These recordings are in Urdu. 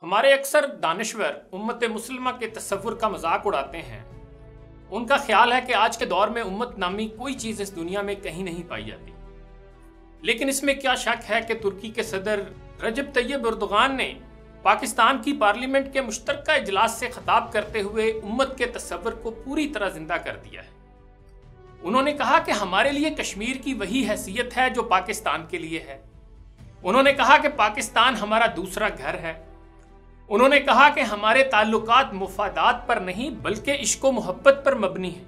ہمارے اکثر دانشور امت مسلمہ کے تصور کا مذاق اڑاتے ہیں۔ ان کا خیال ہے کہ آج کے دور میں امت نامی کوئی چیز اس دنیا میں کہیں نہیں پائی جاتی، لیکن اس میں کیا شک ہے کہ ترکی کے صدر رجب طیب اردوغان نے پاکستان کی پارلیمنٹ کے مشترکہ اجلاس سے خطاب کرتے ہوئے امت کے تصور کو پوری طرح زندہ کر دیا ہے۔ انہوں نے کہا کہ ہمارے لیے کشمیر کی وہی حیثیت ہے جو پاکستان کے لیے ہے۔ انہوں نے کہا کہ پاکستان ہمارا دوسرا گھر ہے۔ انہوں نے کہا کہ ہمارے تعلقات مفادات پر نہیں بلکہ عشق و محبت پر مبنی ہیں۔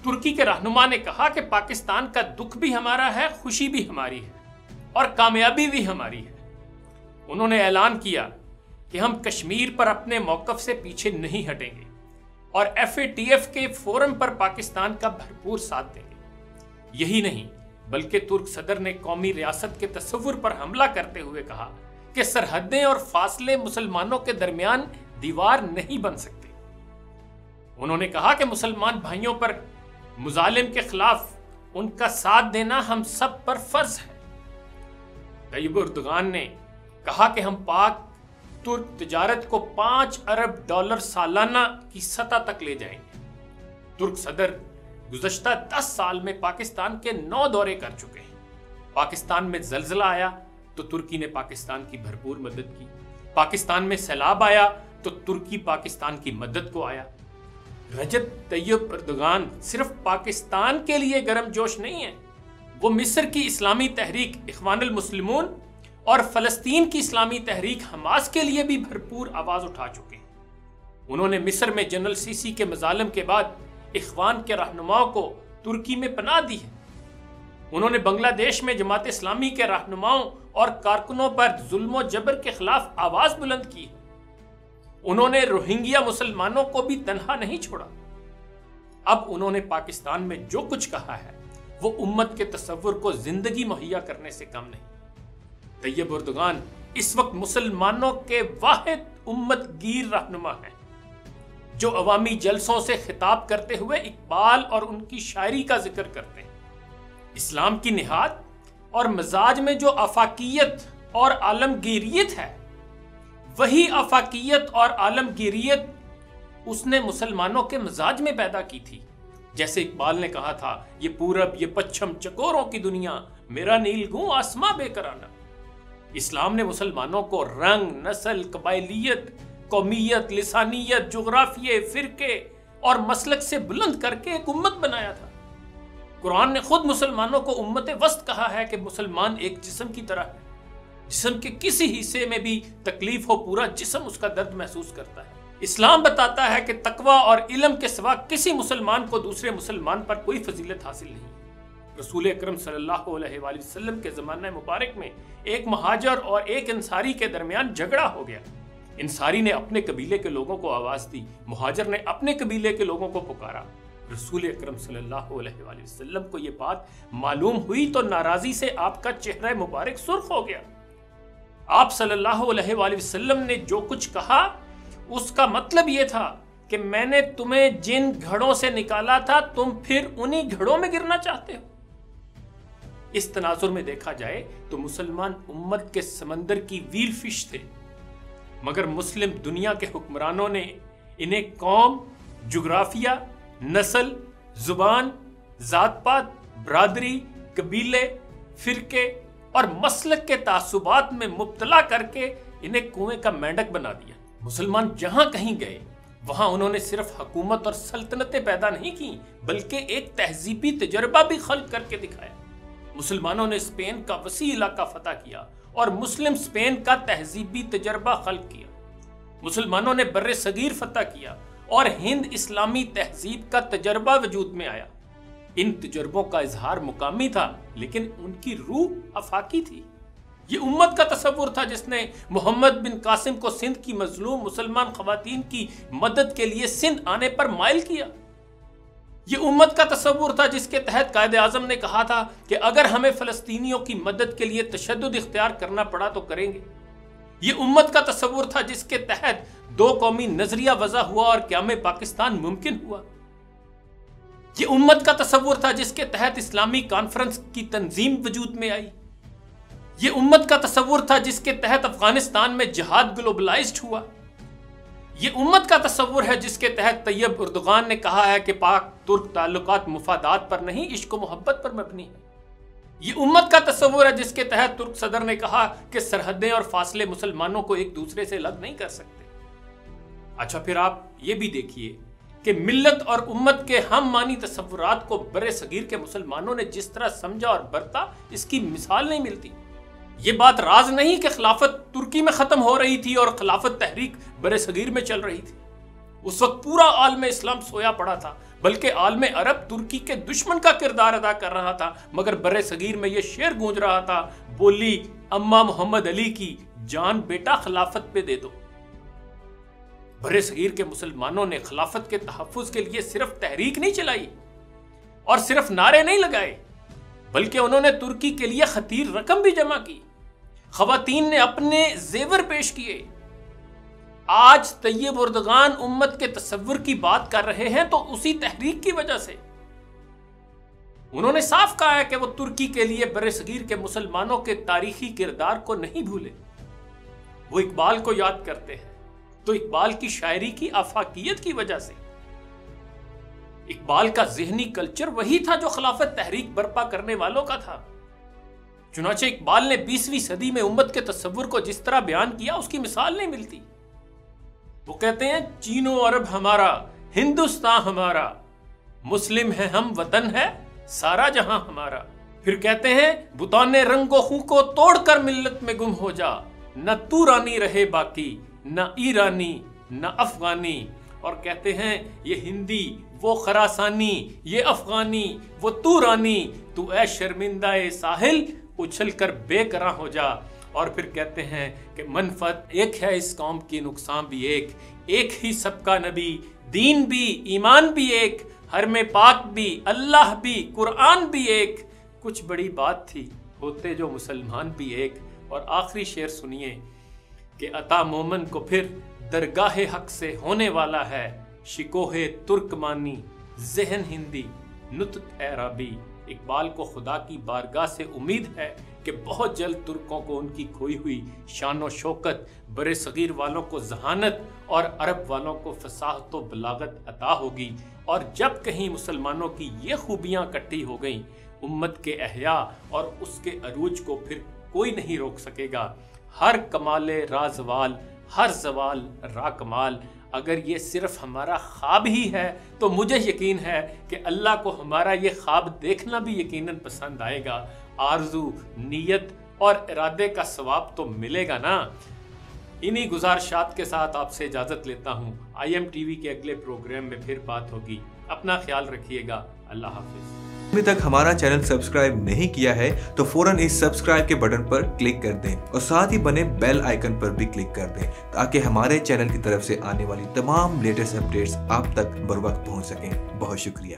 ترکی کے رہنما نے کہا کہ پاکستان کا دکھ بھی ہمارا ہے، خوشی بھی ہماری ہے اور کامیابی بھی ہماری ہے۔ انہوں نے اعلان کیا کہ ہم کشمیر پر اپنے موقف سے پیچھے نہیں ہٹیں گے اور FATF کے فورم پر پاکستان کا بھرپور ساتھ دیں گے۔ یہی نہیں بلکہ ترک صدر نے قومی ریاست کے تصور پر حملہ کرتے ہوئے کہا کہ سرحدیں اور فاصلے مسلمانوں کے درمیان دیوار نہیں بن سکتے۔ انہوں نے کہا کہ مسلمان بھائیوں پر مظالم کے خلاف ان کا ساتھ دینا ہم سب پر فرض ہے۔ طیب اردوغان نے کہا کہ ہم پاک ترک تجارت کو $5 ارب سالانہ کی سطح تک لے جائیں گے۔ ترک صدر گزشتہ 10 سال میں پاکستان کے 9 دورے کر چکے ہیں۔ پاکستان میں زلزلہ آیا تو ترکی نے پاکستان کی بھرپور مدد کی۔ پاکستان میں سیلاب آیا تو ترکی پاکستان کی مدد کو آیا۔ رجب طیب اردوغان صرف پاکستان کے لیے گرم جوش نہیں ہے، وہ مصر کی اسلامی تحریک اخوان المسلمون اور فلسطین کی اسلامی تحریک حماس کے لیے بھی بھرپور آواز اٹھا چکے ہیں۔ انہوں نے مصر میں جنرل سیسی کے مظالم کے بعد اخوان کے رہنماؤں کو ترکی میں پناہ دی ہے۔ انہوں نے بنگلہ دیش میں جماعت اسلامی کے رہنماؤں اور کارکنوں پر ظلم و جبر کے خلاف آواز بلند کی۔ انہوں نے روہنگیا مسلمانوں کو بھی تنہا نہیں چھوڑا۔ اب انہوں نے پاکستان میں جو کچھ کہا ہے وہ امت کے تصور کو زندگی مہیا کرنے سے کم نہیں۔ طیب اردوغان اس وقت مسلمانوں کے واحد امت گیر رہنما ہیں، جو عوامی جلسوں سے خطاب کرتے ہوئے اقبال اور ان کی شاعری کا ذکر کرتے ہیں۔ اسلام کی نہاد اور مزاج میں جو آفاقیت اور عالمگیریت ہے، وہی آفاقیت اور عالمگیریت اس نے مسلمانوں کے مزاج میں پیدا کی تھی۔ جیسے اقبال نے کہا تھا، یہ پورب یہ پچھم چکوروں کی دنیا، میرا نیل گوں آسماں بے کرانہ۔ اسلام نے مسلمانوں کو رنگ، نسل، قبائلیت، قومیت، لسانیت، جغرافیے، فرقے اور مسلک سے بلند کر کے ایک امت بنایا تھا۔ قرآن نے خود مسلمانوں کو امت وسط کہا ہے کہ مسلمان ایک جسم کی طرح ہے۔ جسم کے کسی حصے میں بھی تکلیف ہو، پورا جسم اس کا درد محسوس کرتا ہے۔ اسلام بتاتا ہے کہ تقوی اور علم کے سوا کسی مسلمان کو دوسرے مسلمان پر کوئی فضیلت حاصل نہیں۔ رسول اکرم صلی اللہ علیہ وآلہ وسلم کے زمانہ مبارک میں ایک مہاجر اور ایک انصاری کے درمیان جھگڑا ہو گیا۔ انصاری نے اپنے قبیلے کے لوگوں کو آواز دی، مہاجر نے اپنے قبیلے کے لوگوں کو پکارا۔ رسول اکرم صلی اللہ علیہ وآلہ وسلم کو یہ بات معلوم ہوئی تو ناراضی سے آپ کا چہرہ مبارک سرخ ہو گیا۔ آپ صلی اللہ علیہ وآلہ وسلم نے جو کچھ کہا اس کا مطلب یہ تھا کہ میں نے تمہیں جن گھڑوں سے نکالا تھا تم پھر انہی گھڑوں میں گرنا چاہتے ہو۔ اس تناظر میں دیکھا جائے تو مسلمان امت کے سمندر کی ویل فش تھے، مگر مسلم دنیا کے حکمرانوں نے انہیں قوم، جغرافیہ، نسل، زبان، ذات پات، برادری، قبیلے، فرقے اور مسلک کے تعصبات میں مبتلا کر کے انہیں کنویں کا مینڈک بنا دیا۔ مسلمان جہاں کہیں گئے وہاں انہوں نے صرف حکومت اور سلطنتیں پیدا نہیں کی بلکہ ایک تہذیبی تجربہ بھی خلق کر کے دکھایا۔ مسلمانوں نے اسپین کا وسیع علاقہ فتح کیا اور مسلم اسپین کا تہذیبی تجربہ خلق کیا۔ مسلمانوں نے بر صغیر فتح کیا اور ہند اسلامی تہذیب کا تجربہ وجود میں آیا۔ ان تجربوں کا اظہار مقامی تھا لیکن ان کی روح آفاقی تھی۔ یہ امت کا تصور تھا جس نے محمد بن قاسم کو سندھ کی مظلوم مسلمان خواتین کی مدد کے لیے سندھ آنے پر مائل کیا۔ یہ امت کا تصور تھا جس کے تحت قائد اعظم نے کہا تھا کہ اگر ہمیں فلسطینیوں کی مدد کے لیے تشدد اختیار کرنا پڑا تو کریں گے۔ یہ امت کا تصور تھا جس کے تحت 2 قومی نظریہ وضع ہوا اور قیام پاکستان ممکن ہوا۔ یہ امت کا تصور تھا جس کے تحت اسلامی کانفرنس کی تنظیم وجود میں آئی۔ یہ امت کا تصور تھا جس کے تحت افغانستان میں جہاد گلوبلائزڈ ہوا. یہ امت کا تصور ہے جس کے تحت طیب اردوغان نے کہا ہے کہ پاک ترک تعلقات مفادات پر نہیں عشق و محبت پر مبنی ہے. یہ امت کا تصور ہے جس کے تحت ترک صدر نے کہا کہ سرحدیں اور فاصلے مسلمانوں کو ایک دوسرے سے الگ نہیں کر سکتے. اچھا پھر آپ یہ بھی دیکھیے کہ ملت اور امت کے ہم مانی تصورات کو بر صغیر کے مسلمانوں نے جس طرح سمجھا اور برتا، اس کی مثال نہیں ملتی. یہ بات راز نہیں کہ خلافت ترکی میں ختم ہو رہی تھی اور خلافت تحریک بر صغیر میں چل رہی تھی. اس وقت پورا عالم اسلام سویا پڑا تھا، بلکہ عالم عرب ترکی کے دشمن کا کردار ادا کر رہا تھا. مگر بر صغیر میں یہ شعر گونج رہا تھا، بولی اماں محمد علی کی جان بیٹا خلافت پہ دے دو. بر صغیر کے مسلمانوں نے خلافت کے تحفظ کے لیے صرف تحریک نہیں چلائی اور صرف نعرے نہیں لگائے، بلکہ انہوں نے ترکی کے لیے خطیر رقم بھی جمع کی. خواتین نے اپنے زیور پیش کیے. آج طیب اردوغان امت کے تصور کی بات کر رہے ہیں تو اسی تحریک کی وجہ سے. انہوں نے صاف کہا ہے کہ وہ ترکی کے لیے بر صغیر کے مسلمانوں کے تاریخی کردار کو نہیں بھولے. وہ اقبال کو یاد کرتے ہیں تو اقبال کی شاعری کی آفاقیت کی وجہ سے. اقبال کا ذہنی کلچر وہی تھا جو خلافت تحریک برپا کرنے والوں کا تھا. چنانچہ اقبال نے 20ویں صدی میں امت کے تصور کو جس طرح بیان کیا اس کی مثال نہیں ملتی. وہ کہتے ہیں چین و عرب ہمارا، ہندوستان ہمارا، مسلم ہے ہم، وطن ہے سارا جہاں ہمارا. پھر کہتے ہیں بتان رنگ و خو کو توڑ کر ملت میں گم ہو جا، نہ تو رانی رہے باقی، نہ ایرانی نہ افغانی. اور کہتے ہیں یہ ہندی وہ خراسانی، یہ افغانی وہ تو رانی، تو اے شرمندہ ساحل اچھل کر بے قرار ہو جا. اور پھر کہتے ہیں کہ منفعت ایک ہے اس قوم کی، نقصان بھی ایک ہی سب کا نبی، دین بھی ایمان بھی ایک، حرم پاک بھی اللہ بھی قرآن بھی ایک. کچھ بڑی بات تھی ہوتے جو مسلمان بھی ایک. اور آخری شعر سنیے کہ عطا مومن کو پھر درگاہ حق سے ہونے والا ہے، شکوہ ترکمانی ذہن ہندی نطق عربی. اقبال کو خدا کی بارگاہ سے امید ہے کہ بہت جلد ترکوں کو ان کی کھوئی ہوئی شان و شوکت، بر صغیر والوں کو ذہانت اور عرب والوں کو فصاحت و بلاغت عطا ہوگی. اور جب کہیں مسلمانوں کی یہ خوبیاں اکٹھی ہو گئیں، امت کے احیاء اور اس کے عروج کو پھر کوئی نہیں روک سکے گا. ہر کمال رازوال، ہر زوال را کمال. اگر یہ صرف ہمارا خواب ہی ہے تو مجھے یقین ہے کہ اللہ کو ہمارا یہ خواب دیکھنا بھی یقیناً پسند آئے گا. آرزو، نیت اور ارادے کا ثواب تو ملے گا نا. انہی گزارشات کے ساتھ آپ سے اجازت لیتا ہوں. IM-TV کے اگلے پروگرام میں پھر بات ہوگی. اپنا خیال رکھیے گا. اللہ حافظ. ابھی تک ہمارا چینل سبسکرائب نہیں کیا ہے تو فوراً اس سبسکرائب کے بٹن پر کلک کر دیں اور ساتھ ہی بنے بیل آئیکن پر بھی کلک کر دیں تاکہ ہمارے چینل کی طرف سے آنے والی تمام لیٹسٹ اپڈیٹس آپ تک بر وقت پہنچ سکیں. بہت شکریہ.